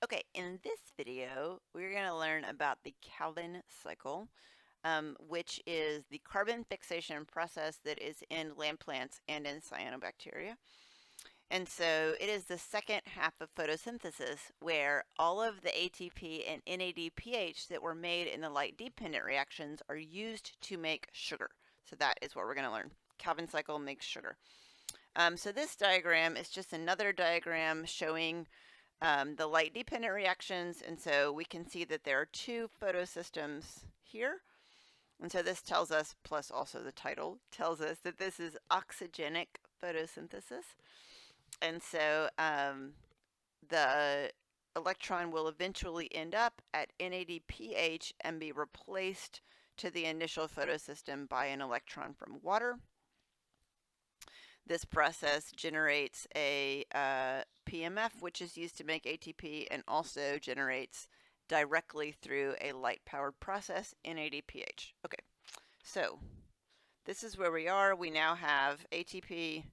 Okay, in this video, we're going to learn about the Calvin cycle, which is the carbon fixation process that is in land plants and in cyanobacteria. And so it is the second half of photosynthesis where all of the ATP and NADPH that were made in the light-dependent reactions are used to make sugar. So that is what we're going to learn. Calvin cycle makes sugar. So this diagram is just another diagram showing the light-dependent reactions, and so we can see that there are two photosystems here. And so this tells us, plus also the title, tells us that this is oxygenic photosynthesis. And so the electron will eventually end up at NADPH and be replaced to the initial photosystem by an electron from water. This process generates a PMF, which is used to make ATP, and also generates directly through a light-powered process NADPH. Okay, so this is where we are. We now have ATP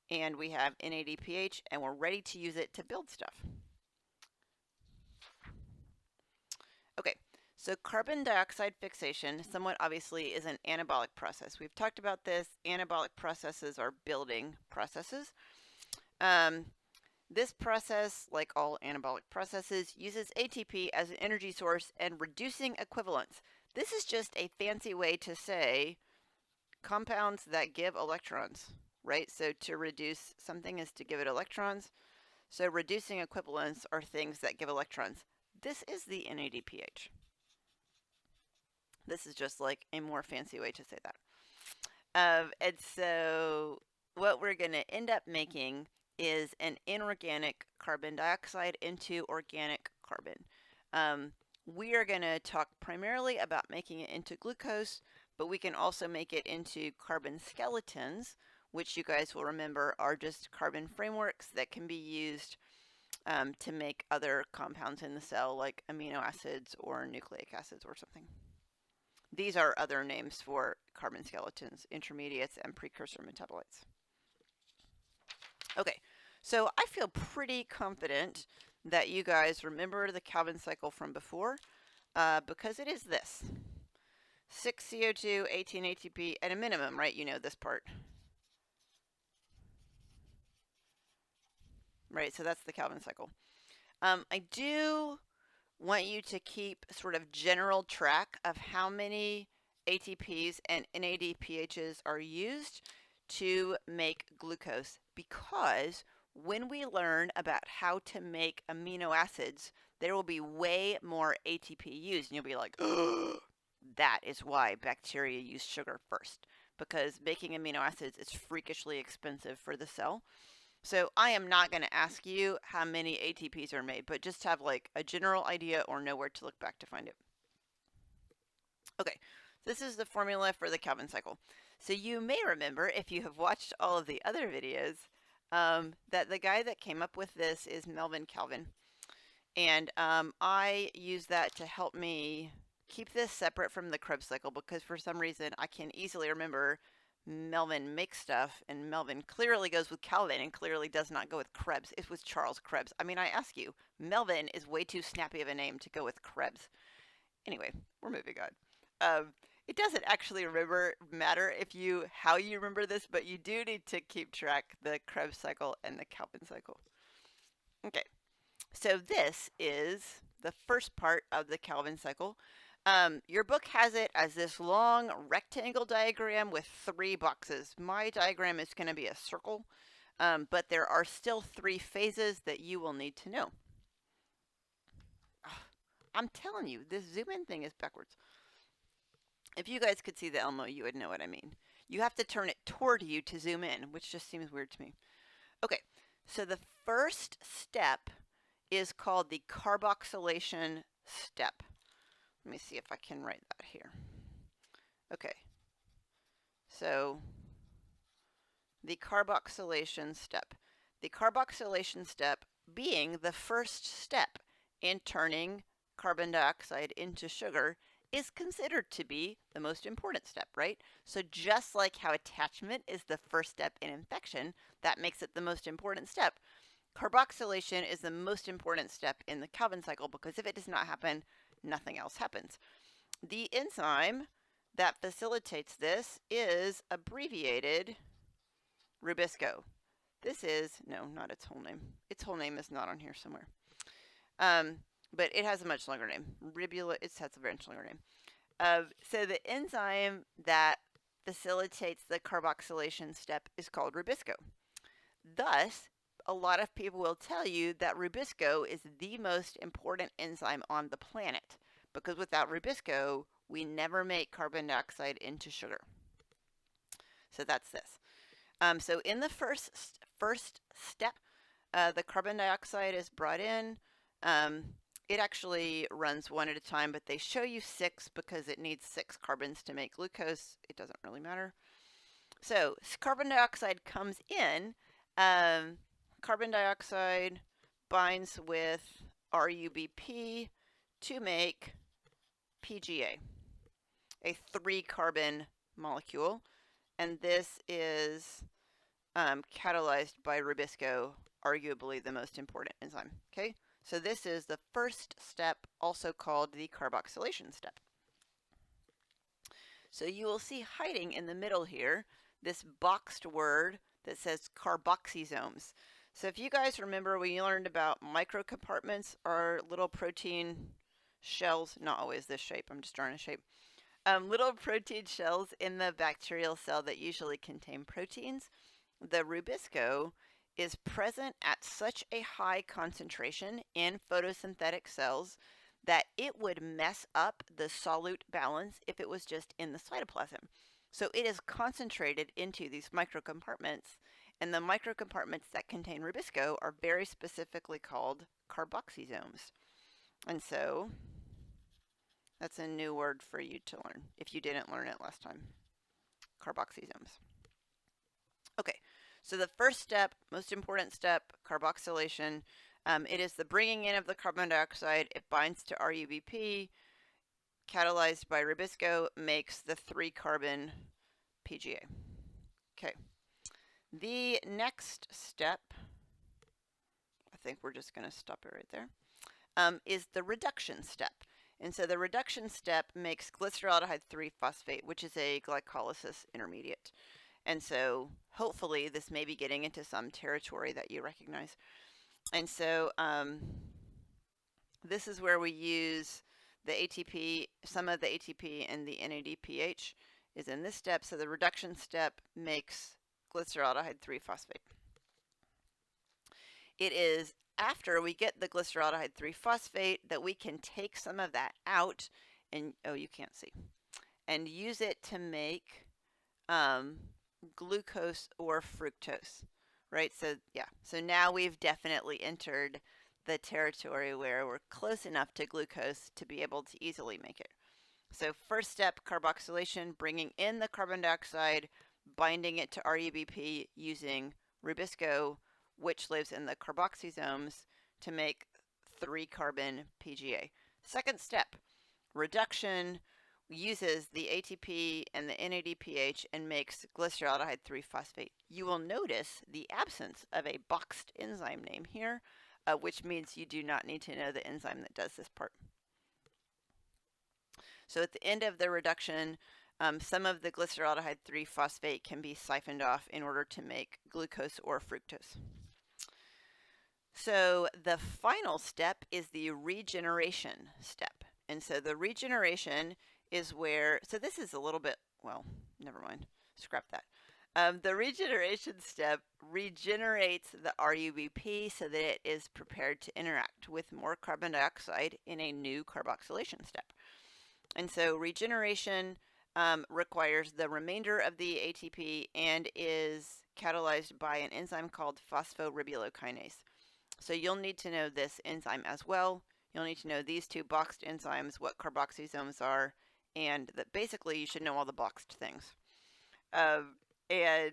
and we have NADPH, and we're ready to use it to build stuff. Okay, so carbon dioxide fixation, somewhat obviously, is an anabolic process. We've talked about this. Anabolic processes are building processes. This process, like all anabolic processes, uses ATP as an energy source and reducing equivalents. This is just a fancy way to say compounds that give electrons, right? So to reduce something is to give it electrons. So reducing equivalents are things that give electrons. This is the NADPH. This is just like a more fancy way to say that. And so what we're going to end up making is an inorganic carbon dioxide into organic carbon. We are going to talk primarily about making it into glucose, but we can also make it into carbon skeletons, which you guys will remember are just carbon frameworks that can be used to make other compounds in the cell, like amino acids or nucleic acids or something. These are other names for carbon skeletons, intermediates, and precursor metabolites. Okay, so I feel pretty confident that you guys remember the Calvin cycle from before, because it is this. 6 CO2, 18 ATP at a minimum, right? You know this part. Right, so that's the Calvin cycle. I do want you to keep sort of general track of how many ATPs and NADPHs are used to make glucose, because when we learn about how to make amino acids, there will be way more ATP used, and you'll be like, oh, that is why bacteria use sugar first, because making amino acids is freakishly expensive for the cell. So I am not going to ask you how many ATPs are made, but just have like a general idea or know where to look back to find it. Okay, this is the formula for the Calvin cycle. So you may remember, if you have watched all of the other videos, that the guy that came up with this is Melvin Calvin. And I use that to help me keep this separate from the Krebs cycle, because for some reason I can easily remember Melvin makes stuff, and Melvin clearly goes with Calvin and clearly does not go with Krebs. It was Charles Krebs. I mean, I ask you, Melvin is way too snappy of a name to go with Krebs. Anyway, we're moving on. It doesn't actually matter how you remember this, but you do need to keep track the Krebs cycle and the Calvin cycle. Okay, so this is the first part of the Calvin cycle. Your book has it as this long rectangle diagram with 3 boxes. My diagram is going to be a circle, but there are still 3 phases that you will need to know. I'm telling you, this zoom in thing is backwards. If you guys could see the Elmo, you would know what I mean. You have to turn it toward you to zoom in, which just seems weird to me. Okay, so the first step is called the carboxylation step. Let me see if I can write that here. Okay, so the carboxylation step. The carboxylation step being the first step in turning carbon dioxide into sugar is considered to be the most important step, right? So just like how attachment is the first step in infection, that makes it the most important step. Carboxylation is the most important step in the Calvin cycle because if it does not happen, nothing else happens. The enzyme that facilitates this is abbreviated Rubisco. This is, no, not its whole name. Its whole name is not on here somewhere. But it has a much longer name. It has a very longer name. So the enzyme that facilitates the carboxylation step is called Rubisco. Thus, a lot of people will tell you that Rubisco is the most important enzyme on the planet because without Rubisco, we never make carbon dioxide into sugar. So that's this. So in the first step, the carbon dioxide is brought in. It actually runs one at a time, but they show you 6 because it needs 6 carbons to make glucose. It doesn't really matter. So carbon dioxide comes in. Carbon dioxide binds with RUBP to make PGA, a 3-carbon molecule, and this is catalyzed by Rubisco, arguably the most important enzyme. Okay, so this is the first step, also called the carboxylation step. So you will see hiding in the middle here this boxed word that says Carboxy Zones. So if you guys remember, we learned about microcompartments or little protein shells, not always this shape, I'm just drawing a shape. Little protein shells in the bacterial cell that usually contain proteins. The Rubisco is present at such a high concentration in photosynthetic cells that it would mess up the solute balance if it was just in the cytoplasm. So it is concentrated into these microcompartments, and the microcompartments that contain Rubisco are very specifically called Carboxy Zones. And so that's a new word for you to learn if you didn't learn it last time. Carboxy Zones. Okay, so the first step, most important step, carboxylation. It is the bringing in of the carbon dioxide. It binds to RUBP, catalyzed by Rubisco, makes the 3-carbon PGA. Okay, the next step, I think we're just going to stop it right there, is the reduction step. And so the reduction step makes glyceraldehyde 3-phosphate, which is a glycolysis intermediate. And so hopefully this may be getting into some territory that you recognize. And so this is where we use the ATP, some of the ATP and the NADPH is in this step. So the reduction step makes glyceraldehyde 3-phosphate. It is after we get the glyceraldehyde 3-phosphate that we can take some of that out and, oh, you can't see, and use it to make glucose or fructose, right? So yeah, so now we've definitely entered the territory where we're close enough to glucose to be able to easily make it. So first step, carboxylation, bringing in the carbon dioxide, binding it to RUBP using Rubisco, which lives in the carboxy zones, to make 3-carbon PGA. Second step, reduction, uses the ATP and the NADPH and makes glyceraldehyde 3-phosphate. You will notice the absence of a boxed enzyme name here, which means you do not need to know the enzyme that does this part. So at the end of the reduction, some of the glyceraldehyde 3-phosphate can be siphoned off in order to make glucose or fructose. So the final step is the regeneration step. And so the regeneration is where, so this is a little bit, well, never mind, scrap that. The regeneration step regenerates the RUBP so that it is prepared to interact with more carbon dioxide in a new carboxylation step. And so regeneration requires the remainder of the ATP and is catalyzed by an enzyme called phosphoribullokinase. So you'll need to know this enzyme as well. You'll need to know these 2 boxed enzymes, what carboxy zones are, and that basically you should know all the boxed things. Oh, I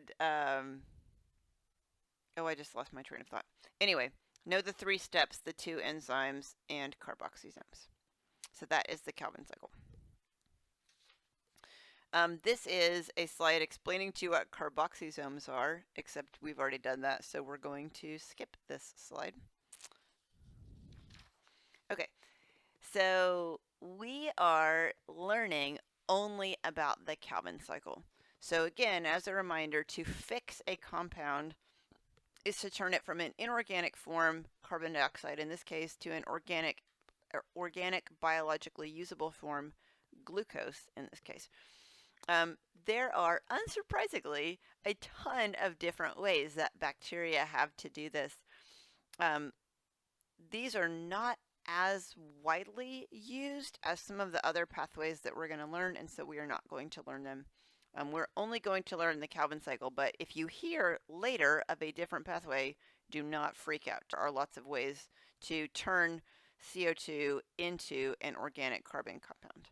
just lost my train of thought. Anyway, know the 3 steps, the 2 enzymes, and carboxy zones. So that is the Calvin cycle. This is a slide explaining to you what carboxy zones are, except we've already done that, so we're going to skip this slide. Okay, so we are learning only about the Calvin cycle. So again, as a reminder, to fix a compound is to turn it from an inorganic form, carbon dioxide in this case, to an organic biologically usable form, glucose in this case. There are, unsurprisingly, a ton of different ways that bacteria have to do this. These are not as widely used as some of the other pathways that we're going to learn, and so we are not going to learn them. We're only going to learn the Calvin cycle, but if you hear later of a different pathway, do not freak out. There are lots of ways to turn CO2 into an organic carbon compound.